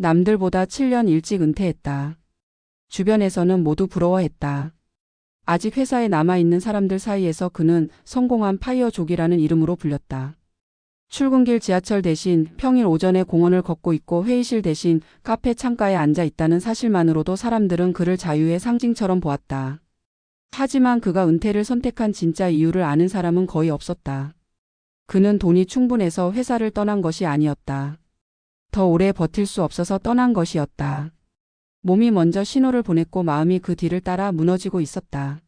남들보다 7년 일찍 은퇴했다. 주변에서는 모두 부러워했다. 아직 회사에 남아있는 사람들 사이에서 그는 성공한 파이어족이라는 이름으로 불렸다. 출근길 지하철 대신 평일 오전에 공원을 걷고 있고 회의실 대신 카페 창가에 앉아 있다는 사실만으로도 사람들은 그를 자유의 상징처럼 보았다. 하지만 그가 은퇴를 선택한 진짜 이유를 아는 사람은 거의 없었다. 그는 돈이 충분해서 회사를 떠난 것이 아니었다. 더 오래 버틸 수 없어서 떠난 것이었다. 몸이 먼저 신호를 보냈고 마음이 그 뒤를 따라 무너지고 있었다.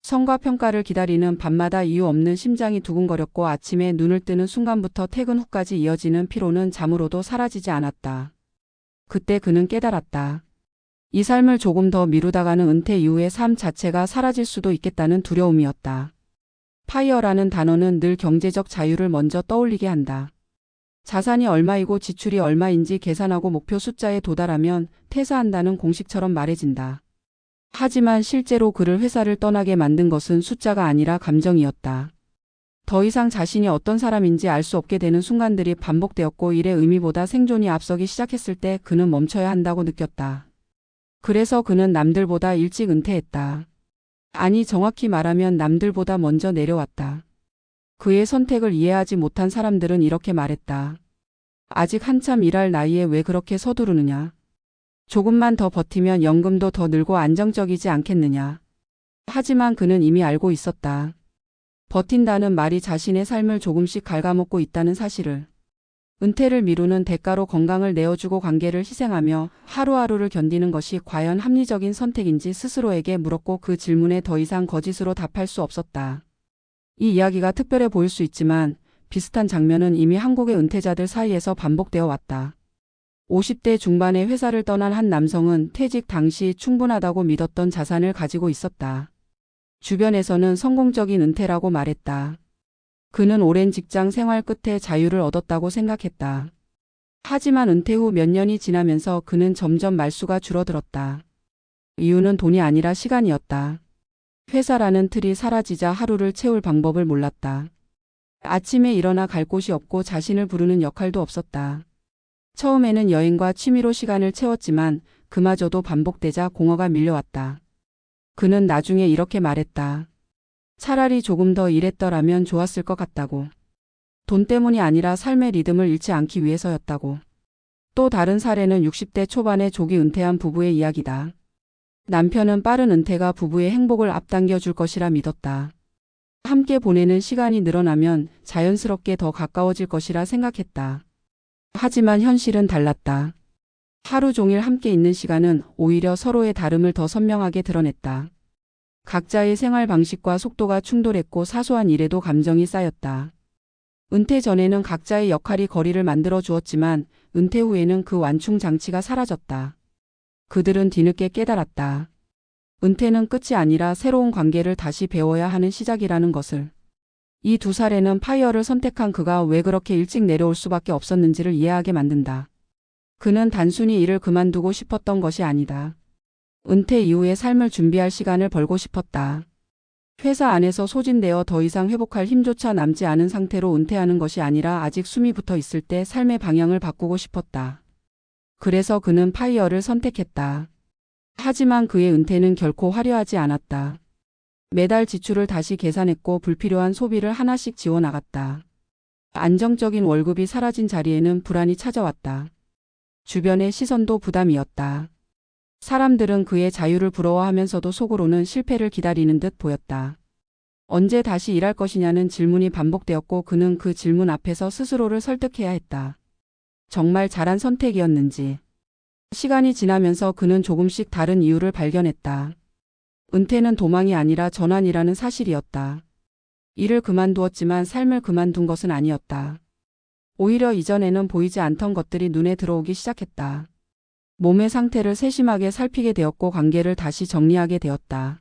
성과 평가를 기다리는 밤마다 이유 없는 심장이 두근거렸고 아침에 눈을 뜨는 순간부터 퇴근 후까지 이어지는 피로는 잠으로도 사라지지 않았다. 그때 그는 깨달았다. 이 삶을 조금 더 미루다가는 은퇴 이후의 삶 자체가 사라질 수도 있겠다는 두려움이었다. 파이어라는 단어는 늘 경제적 자유를 먼저 떠올리게 한다. 자산이 얼마이고 지출이 얼마인지 계산하고 목표 숫자에 도달하면 퇴사한다는 공식처럼 말해진다. 하지만 실제로 그를 회사를 떠나게 만든 것은 숫자가 아니라 감정이었다. 더 이상 자신이 어떤 사람인지 알 수 없게 되는 순간들이 반복되었고 일의 의미보다 생존이 앞서기 시작했을 때 그는 멈춰야 한다고 느꼈다. 그래서 그는 남들보다 일찍 은퇴했다. 아니, 정확히 말하면 남들보다 먼저 내려왔다. 그의 선택을 이해하지 못한 사람들은 이렇게 말했다. 아직 한참 일할 나이에 왜 그렇게 서두르느냐. 조금만 더 버티면 연금도 더 늘고 안정적이지 않겠느냐. 하지만 그는 이미 알고 있었다. 버틴다는 말이 자신의 삶을 조금씩 갉아먹고 있다는 사실을. 은퇴를 미루는 대가로 건강을 내어주고 관계를 희생하며 하루하루를 견디는 것이 과연 합리적인 선택인지 스스로에게 물었고 그 질문에 더 이상 거짓으로 답할 수 없었다. 이 이야기가 특별해 보일 수 있지만 비슷한 장면은 이미 한국의 은퇴자들 사이에서 반복되어 왔다. 50대 중반에 회사를 떠난 한 남성은 퇴직 당시 충분하다고 믿었던 자산을 가지고 있었다. 주변에서는 성공적인 은퇴라고 말했다. 그는 오랜 직장 생활 끝에 자유를 얻었다고 생각했다. 하지만 은퇴 후 몇 년이 지나면서 그는 점점 말수가 줄어들었다. 이유는 돈이 아니라 시간이었다. 회사라는 틀이 사라지자 하루를 채울 방법을 몰랐다. 아침에 일어나 갈 곳이 없고 자신을 부르는 역할도 없었다. 처음에는 여행과 취미로 시간을 채웠지만 그마저도 반복되자 공허가 밀려왔다. 그는 나중에 이렇게 말했다. 차라리 조금 더 일했더라면 좋았을 것 같다고. 돈 때문이 아니라 삶의 리듬을 잃지 않기 위해서였다고. 또 다른 사례는 60대 초반에 조기 은퇴한 부부의 이야기다. 남편은 빠른 은퇴가 부부의 행복을 앞당겨 줄 것이라 믿었다. 함께 보내는 시간이 늘어나면 자연스럽게 더 가까워질 것이라 생각했다. 하지만 현실은 달랐다. 하루 종일 함께 있는 시간은 오히려 서로의 다름을 더 선명하게 드러냈다. 각자의 생활 방식과 속도가 충돌했고 사소한 일에도 감정이 쌓였다. 은퇴 전에는 각자의 역할이 거리를 만들어 주었지만 은퇴 후에는 그 완충 장치가 사라졌다. 그들은 뒤늦게 깨달았다. 은퇴는 끝이 아니라 새로운 관계를 다시 배워야 하는 시작이라는 것을. 이 두 사례는 파이어를 선택한 그가 왜 그렇게 일찍 내려올 수밖에 없었는지를 이해하게 만든다. 그는 단순히 일을 그만두고 싶었던 것이 아니다. 은퇴 이후의 삶을 준비할 시간을 벌고 싶었다. 회사 안에서 소진되어 더 이상 회복할 힘조차 남지 않은 상태로 은퇴하는 것이 아니라 아직 숨이 붙어 있을 때 삶의 방향을 바꾸고 싶었다. 그래서 그는 파이어를 선택했다. 하지만 그의 은퇴는 결코 화려하지 않았다. 매달 지출을 다시 계산했고 불필요한 소비를 하나씩 지워나갔다. 안정적인 월급이 사라진 자리에는 불안이 찾아왔다. 주변의 시선도 부담이었다. 사람들은 그의 자유를 부러워하면서도 속으로는 실패를 기다리는 듯 보였다. 언제 다시 일할 것이냐는 질문이 반복되었고 그는 그 질문 앞에서 스스로를 설득해야 했다. 정말 잘한 선택이었는지. 시간이 지나면서 그는 조금씩 다른 이유를 발견했다. 은퇴는 도망이 아니라 전환이라는 사실이었다. 일을 그만두었지만 삶을 그만둔 것은 아니었다. 오히려 이전에는 보이지 않던 것들이 눈에 들어오기 시작했다. 몸의 상태를 세심하게 살피게 되었고 관계를 다시 정리하게 되었다.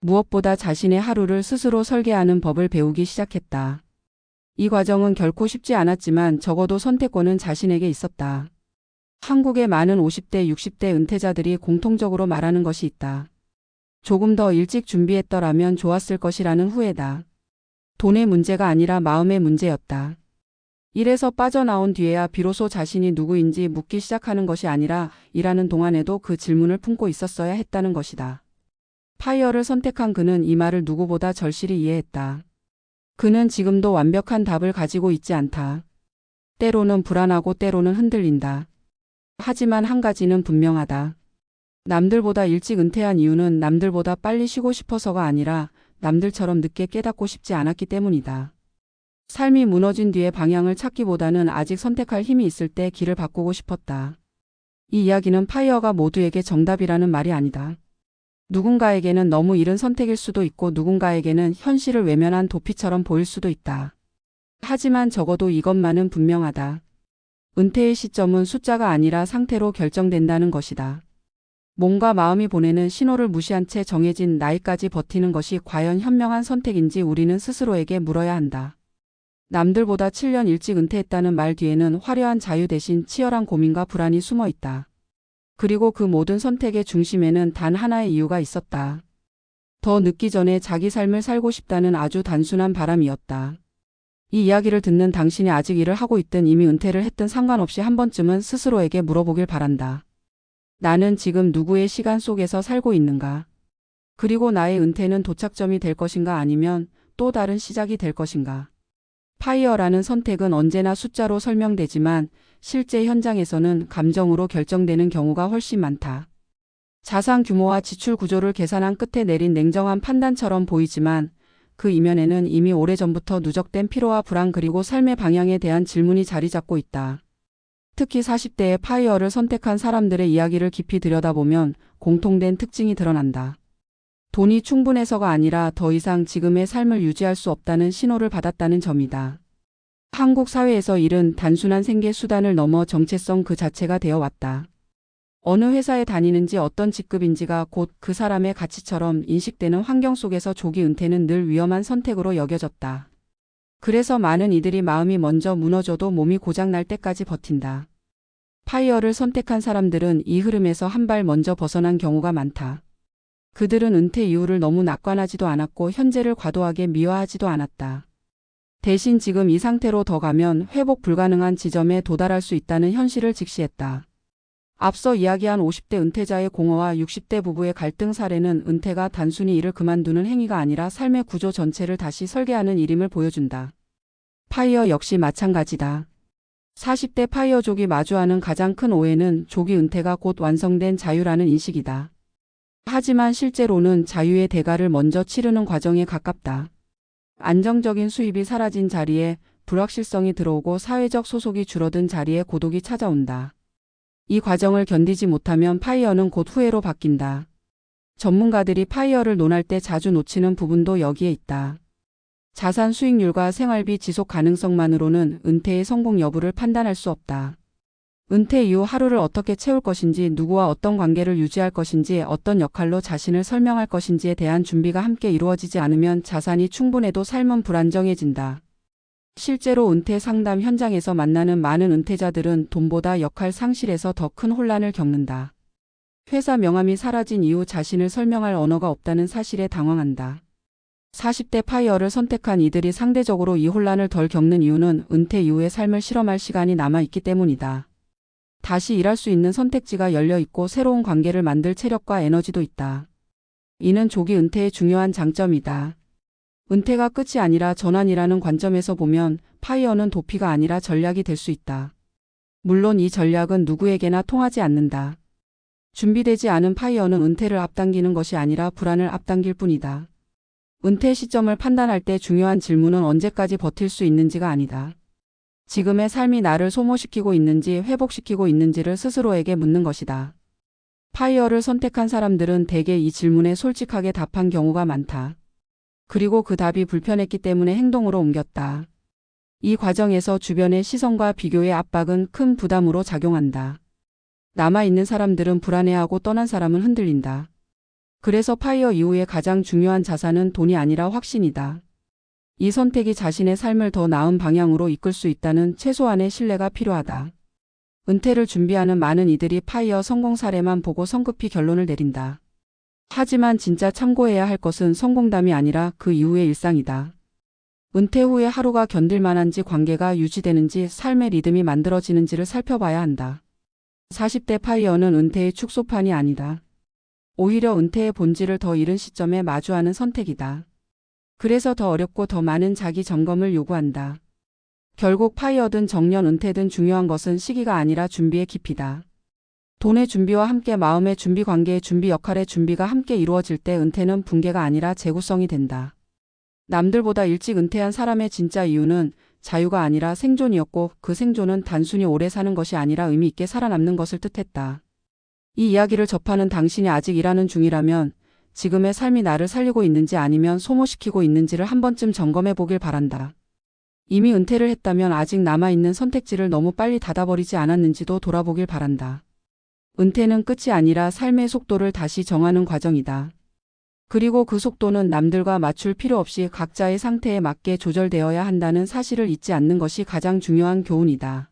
무엇보다 자신의 하루를 스스로 설계하는 법을 배우기 시작했다. 이 과정은 결코 쉽지 않았지만 적어도 선택권은 자신에게 있었다. 한국의 많은 50대, 60대 은퇴자들이 공통적으로 말하는 것이 있다. 조금 더 일찍 준비했더라면 좋았을 것이라는 후회다. 돈의 문제가 아니라 마음의 문제였다. 일에서 빠져나온 뒤에야 비로소 자신이 누구인지 묻기 시작하는 것이 아니라 일하는 동안에도 그 질문을 품고 있었어야 했다는 것이다. 파이어를 선택한 그는 이 말을 누구보다 절실히 이해했다. 그는 지금도 완벽한 답을 가지고 있지 않다. 때로는 불안하고 때로는 흔들린다. 하지만 한 가지는 분명하다. 남들보다 일찍 은퇴한 이유는 남들보다 빨리 쉬고 싶어서가 아니라 남들처럼 늦게 깨닫고 싶지 않았기 때문이다. 삶이 무너진 뒤에 방향을 찾기보다는 아직 선택할 힘이 있을 때 길을 바꾸고 싶었다. 이 이야기는 파이어가 모두에게 정답이라는 말이 아니다. 누군가에게는 너무 이른 선택일 수도 있고 누군가에게는 현실을 외면한 도피처럼 보일 수도 있다. 하지만 적어도 이것만은 분명하다. 은퇴의 시점은 숫자가 아니라 상태로 결정된다는 것이다. 몸과 마음이 보내는 신호를 무시한 채 정해진 나이까지 버티는 것이 과연 현명한 선택인지 우리는 스스로에게 물어야 한다. 남들보다 7년 일찍 은퇴했다는 말 뒤에는 화려한 자유 대신 치열한 고민과 불안이 숨어 있다. 그리고 그 모든 선택의 중심에는 단 하나의 이유가 있었다. 더 늦기 전에 자기 삶을 살고 싶다는 아주 단순한 바람이었다. 이 이야기를 듣는 당신이 아직 일을 하고 있든 이미 은퇴를 했든 상관없이 한 번쯤은 스스로에게 물어보길 바란다. 나는 지금 누구의 시간 속에서 살고 있는가? 그리고 나의 은퇴는 도착점이 될 것인가 아니면 또 다른 시작이 될 것인가? 파이어라는 선택은 언제나 숫자로 설명되지만 실제 현장에서는 감정으로 결정되는 경우가 훨씬 많다. 자산 규모와 지출 구조를 계산한 끝에 내린 냉정한 판단처럼 보이지만 그 이면에는 이미 오래전부터 누적된 피로와 불안 그리고 삶의 방향에 대한 질문이 자리 잡고 있다. 특히 40대의 파이어를 선택한 사람들의 이야기를 깊이 들여다보면 공통된 특징이 드러난다. 돈이 충분해서가 아니라 더 이상 지금의 삶을 유지할 수 없다는 신호를 받았다는 점이다. 한국 사회에서 일은 단순한 생계 수단을 넘어 정체성 그 자체가 되어 왔다. 어느 회사에 다니는지 어떤 직급인지가 곧 그 사람의 가치처럼 인식되는 환경 속에서 조기 은퇴는 늘 위험한 선택으로 여겨졌다. 그래서 많은 이들이 마음이 먼저 무너져도 몸이 고장날 때까지 버틴다. 파이어를 선택한 사람들은 이 흐름에서 한 발 먼저 벗어난 경우가 많다. 그들은 은퇴 이후를 너무 낙관하지도 않았고 현재를 과도하게 미화하지도 않았다. 대신 지금 이 상태로 더 가면 회복 불가능한 지점에 도달할 수 있다는 현실을 직시했다. 앞서 이야기한 50대 은퇴자의 공허와 60대 부부의 갈등 사례는 은퇴가 단순히 일을 그만두는 행위가 아니라 삶의 구조 전체를 다시 설계하는 일임을 보여준다. 파이어 역시 마찬가지다. 40대 파이어족이 마주하는 가장 큰 오해는 조기 은퇴가 곧 완성된 자유라는 인식이다. 하지만 실제로는 자유의 대가를 먼저 치르는 과정에 가깝다. 안정적인 수입이 사라진 자리에 불확실성이 들어오고 사회적 소속이 줄어든 자리에 고독이 찾아온다. 이 과정을 견디지 못하면 파이어는 곧 후회로 바뀐다. 전문가들이 파이어를 논할 때 자주 놓치는 부분도 여기에 있다. 자산 수익률과 생활비 지속 가능성만으로는 은퇴의 성공 여부를 판단할 수 없다. 은퇴 이후 하루를 어떻게 채울 것인지, 누구와 어떤 관계를 유지할 것인지, 어떤 역할로 자신을 설명할 것인지에 대한 준비가 함께 이루어지지 않으면 자산이 충분해도 삶은 불안정해진다. 실제로 은퇴 상담 현장에서 만나는 많은 은퇴자들은 돈보다 역할 상실에서 더 큰 혼란을 겪는다. 회사 명함이 사라진 이후 자신을 설명할 언어가 없다는 사실에 당황한다. 40대 파이어를 선택한 이들이 상대적으로 이 혼란을 덜 겪는 이유는 은퇴 이후의 삶을 실험할 시간이 남아있기 때문이다. 다시 일할 수 있는 선택지가 열려 있고 새로운 관계를 만들 체력과 에너지도 있다. 이는 조기 은퇴의 중요한 장점이다. 은퇴가 끝이 아니라 전환이라는 관점에서 보면 파이어는 도피가 아니라 전략이 될 수 있다. 물론 이 전략은 누구에게나 통하지 않는다. 준비되지 않은 파이어는 은퇴를 앞당기는 것이 아니라 불안을 앞당길 뿐이다. 은퇴 시점을 판단할 때 중요한 질문은 언제까지 버틸 수 있는지가 아니다. 지금의 삶이 나를 소모시키고 있는지 회복시키고 있는지를 스스로에게 묻는 것이다. 파이어를 선택한 사람들은 대개 이 질문에 솔직하게 답한 경우가 많다. 그리고 그 답이 불편했기 때문에 행동으로 옮겼다. 이 과정에서 주변의 시선과 비교의 압박은 큰 부담으로 작용한다. 남아있는 사람들은 불안해하고 떠난 사람은 흔들린다. 그래서 파이어 이후에 가장 중요한 자산은 돈이 아니라 확신이다. 이 선택이 자신의 삶을 더 나은 방향으로 이끌 수 있다는 최소한의 신뢰가 필요하다. 은퇴를 준비하는 많은 이들이 파이어 성공 사례만 보고 성급히 결론을 내린다. 하지만 진짜 참고해야 할 것은 성공담이 아니라 그 이후의 일상이다. 은퇴 후에 하루가 견딜만한지 관계가 유지되는지 삶의 리듬이 만들어지는지를 살펴봐야 한다. 40대 파이어는 은퇴의 축소판이 아니다. 오히려 은퇴의 본질을 더 잃은 시점에 마주하는 선택이다. 그래서 더 어렵고 더 많은 자기 점검을 요구한다. 결국 파이어든 정년 은퇴든 중요한 것은 시기가 아니라 준비의 깊이다. 돈의 준비와 함께 마음의 준비, 관계의 준비, 역할의 준비가 함께 이루어질 때 은퇴는 붕괴가 아니라 재구성이 된다. 남들보다 일찍 은퇴한 사람의 진짜 이유는 자유가 아니라 생존이었고, 그 생존은 단순히 오래 사는 것이 아니라 의미 있게 살아남는 것을 뜻했다. 이 이야기를 접하는 당신이 아직 일하는 중이라면 지금의 삶이 나를 살리고 있는지 아니면 소모시키고 있는지를 한 번쯤 점검해 보길 바란다. 이미 은퇴를 했다면 아직 남아있는 선택지를 너무 빨리 닫아버리지 않았는지도 돌아보길 바란다. 은퇴는 끝이 아니라 삶의 속도를 다시 정하는 과정이다. 그리고 그 속도는 남들과 맞출 필요 없이 각자의 상태에 맞게 조절되어야 한다는 사실을 잊지 않는 것이 가장 중요한 교훈이다.